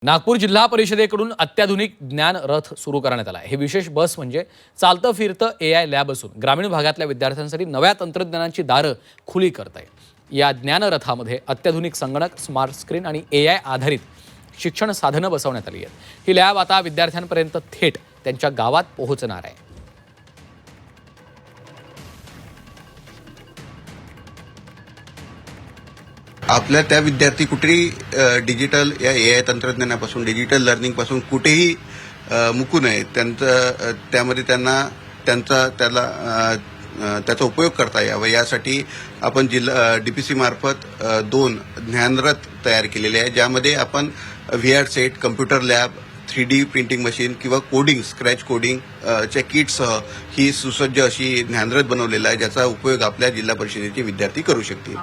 नागपूर जिल्हा परिषदेकडून अत्याधुनिक ज्ञान रथ सुरू करण्यात आला आहे। हे विशेष बस म्हणजे चालतं फिरतं AI लॅब असून ग्रामीण भागातल्या विद्यार्थ्यांसाठी नव्या तंत्रज्ञानाची दारं खुली करत आहे। या ज्ञान रथामध्ये अत्याधुनिक संगणक, स्मार्ट स्क्रीन आणि AI आधारित शिक्षण साधनं बसवण्यात आली आहेत। ही लॅब आता विद्यार्थ्यांपर्यंत थेट त्यांच्या गावात पोहोचणार आहे। आपल्या त्या विद्यार्थी कुठेही डिजिटल या AI तंत्रज्ञानापासून डिजिटल लर्निंग पासून कुठेही मुकू नये। त्यामध्ये त्यांना त्याचा उपयोग करता यावा यासाठी आपण जिल्हा DPC मार्फत 2 ज्ञानरथ तयार केलेले आहे, ज्यामध्ये आपण VR set, computer lab, 3D printing machine किंवा कोडिंग, स्क्रॅच कोडिंग च्या किटसह ही सुसज्ज अशी ज्ञानरथ बनवलेला आहे, ज्याचा उपयोग आपल्या जिल्हा परिषदेचे विद्यार्थी करू शकतील।